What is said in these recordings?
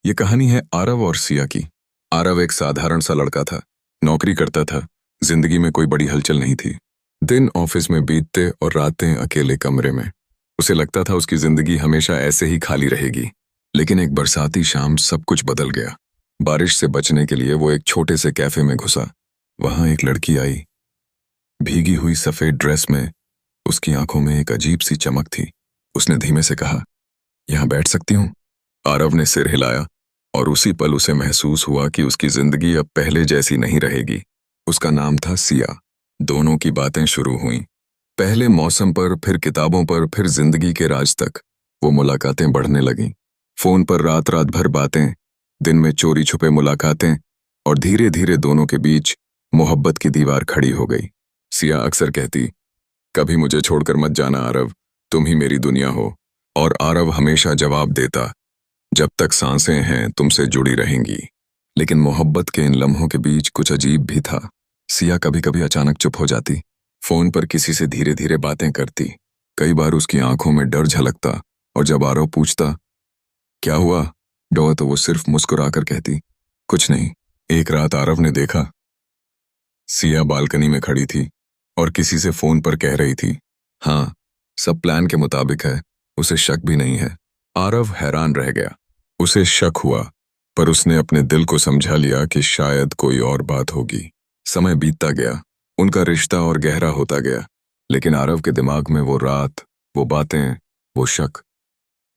ये कहानी है आरव और सिया की। आरव एक साधारण सा लड़का था, नौकरी करता था, जिंदगी में कोई बड़ी हलचल नहीं थी। दिन ऑफिस में बीतते और रातें अकेले कमरे में। उसे लगता था उसकी जिंदगी हमेशा ऐसे ही खाली रहेगी। लेकिन एक बरसाती शाम सब कुछ बदल गया। बारिश से बचने के लिए वो एक छोटे से कैफे में घुसा। वहां एक लड़की आई, भीगी हुई सफेद ड्रेस में। उसकी आंखों में एक अजीब सी चमक थी। उसने धीमे से कहा, यहां बैठ सकती हूं? आरव ने सिर हिलाया और उसी पल उसे महसूस हुआ कि उसकी जिंदगी अब पहले जैसी नहीं रहेगी। उसका नाम था सिया। दोनों की बातें शुरू हुईं। पहले मौसम पर, फिर किताबों पर, फिर जिंदगी के राज तक। वो मुलाकातें बढ़ने लगीं। फोन पर रात रात भर बातें, दिन में चोरी छुपे मुलाकातें, और धीरे धीरे दोनों के बीच मोहब्बत की दीवार खड़ी हो गई। सिया अक्सर कहती, कभी मुझे छोड़कर मत जाना आरव, तुम ही मेरी दुनिया हो। और आरव हमेशा जवाब देता, जब तक सांसें हैं तुमसे जुड़ी रहेंगी। लेकिन मोहब्बत के इन लम्हों के बीच कुछ अजीब भी था। सिया कभी कभी अचानक चुप हो जाती, फोन पर किसी से धीरे धीरे बातें करती। कई बार उसकी आंखों में डर झलकता, और जब आरव पूछता, क्या हुआ, तो वो सिर्फ मुस्कुराकर कहती, कुछ नहीं। एक रात आरव ने देखा, सिया बालकनी में खड़ी थी और किसी से फोन पर कह रही थी, हाँ, सब प्लान के मुताबिक है, उसे शक भी नहीं है। आरव हैरान रह गया। उसे शक हुआ, पर उसने अपने दिल को समझा लिया कि शायद कोई और बात होगी। समय बीतता गया, उनका रिश्ता और गहरा होता गया। लेकिन आरव के दिमाग में वो रात, वो बातें, वो शक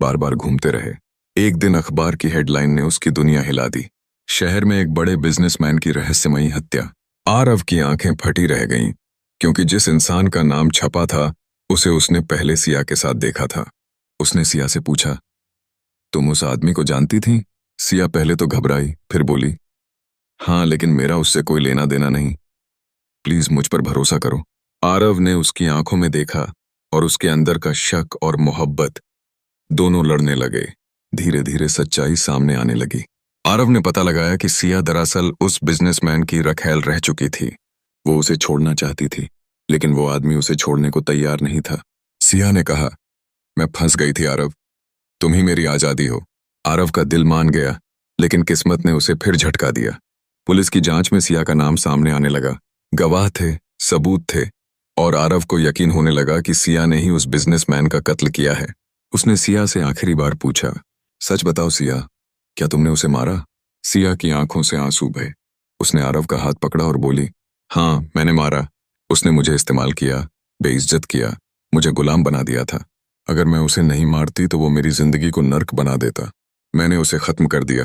बार बार घूमते रहे। एक दिन अखबार की हेडलाइन ने उसकी दुनिया हिला दी। शहर में एक बड़े बिजनेसमैन की रहस्यमयी हत्या। आरव की आंखें फटी रह गईं, क्योंकि जिस इंसान का नाम छपा था उसे उसने पहले सिया के साथ देखा था। उसने सिया से पूछा, तुम उस आदमी को जानती थी? सिया पहले तो घबराई, फिर बोली, हाँ, लेकिन मेरा उससे कोई लेना देना नहीं। प्लीज मुझ पर भरोसा करो। आरव ने उसकी आंखों में देखा, और उसके अंदर का शक और मोहब्बत दोनों लड़ने लगे। धीरे धीरे सच्चाई सामने आने लगी। आरव ने पता लगाया कि सिया दरअसल उस बिजनेसमैन की रखैल रह चुकी थी। वो उसे छोड़ना चाहती थी, लेकिन वो आदमी उसे छोड़ने को तैयार नहीं था। सिया ने कहा, मैं फंस गई थी आरव, तुम ही मेरी आजादी हो। आरव का दिल मान गया, लेकिन किस्मत ने उसे फिर झटका दिया। पुलिस की जांच में सिया का नाम सामने आने लगा। गवाह थे, सबूत थे, और आरव को यकीन होने लगा कि सिया ने ही उस बिजनेसमैन का कत्ल किया है। उसने सिया से आखिरी बार पूछा, सच बताओ सिया, क्या तुमने उसे मारा? सिया की आंखों से आंसू बहे। उसने आरव का हाथ पकड़ा और बोली, हाँ, मैंने मारा। उसने मुझे इस्तेमाल किया, बेइज्जत किया, मुझे गुलाम बना दिया था। अगर मैं उसे नहीं मारती तो वो मेरी जिंदगी को नर्क बना देता। मैंने उसे खत्म कर दिया,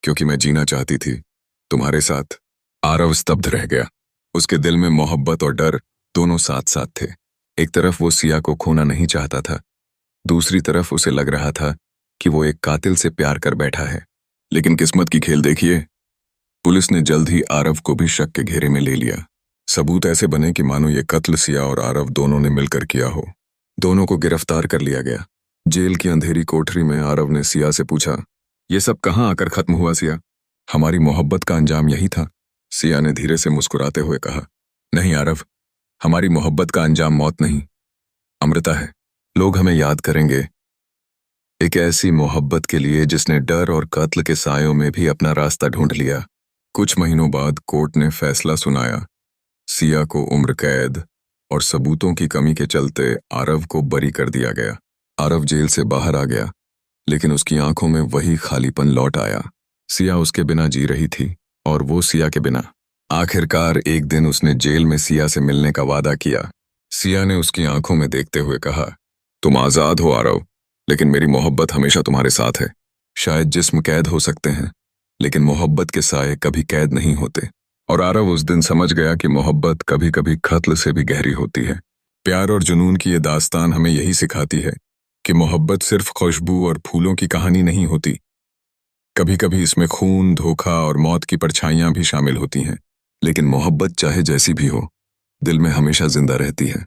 क्योंकि मैं जीना चाहती थी तुम्हारे साथ। आरव स्तब्ध रह गया। उसके दिल में मोहब्बत और डर दोनों साथ साथ थे। एक तरफ वो सिया को खोना नहीं चाहता था, दूसरी तरफ उसे लग रहा था कि वो एक कातिल से प्यार कर बैठा है। लेकिन किस्मत की खेल देखिए, पुलिस ने जल्द ही आरव को भी शक के घेरे में ले लिया। सबूत ऐसे बने कि मानो ये कत्ल सिया और आरव दोनों ने मिलकर किया हो। दोनों को गिरफ्तार कर लिया गया। जेल की अंधेरी कोठरी में आरव ने सिया से पूछा, ये सब कहाँ आकर खत्म हुआ सिया? हमारी मोहब्बत का अंजाम यही था। सिया ने धीरे से मुस्कुराते हुए कहा, नहीं आरव, हमारी मोहब्बत का अंजाम मौत नहीं, अमृता है। लोग हमें याद करेंगे एक ऐसी मोहब्बत के लिए जिसने डर और कत्ल के सायों में भी अपना रास्ता ढूंढ लिया। कुछ महीनों बाद कोर्ट ने फैसला सुनाया। सिया को उम्र कैद और सबूतों की कमी के चलते आरव को बरी कर दिया गया। आरव जेल से बाहर आ गया, लेकिन उसकी आंखों में वही खालीपन लौट आया। सिया उसके बिना जी रही थी, और वो सिया के बिना। आखिरकार एक दिन उसने जेल में सिया से मिलने का वादा किया। सिया ने उसकी आंखों में देखते हुए कहा, तुम आजाद हो आरव, लेकिन मेरी मोहब्बत हमेशा तुम्हारे साथ है। शायद जिस्म कैद हो सकते हैं, लेकिन मोहब्बत के साए कभी कैद नहीं होते। और आरव उस दिन समझ गया कि मोहब्बत कभी कभी कत्ल से भी गहरी होती है। प्यार और जुनून की ये दास्तान हमें यही सिखाती है कि मोहब्बत सिर्फ खुशबू और फूलों की कहानी नहीं होती। कभी कभी इसमें खून, धोखा और मौत की परछाइयां भी शामिल होती हैं। लेकिन मोहब्बत चाहे जैसी भी हो, दिल में हमेशा जिंदा रहती है।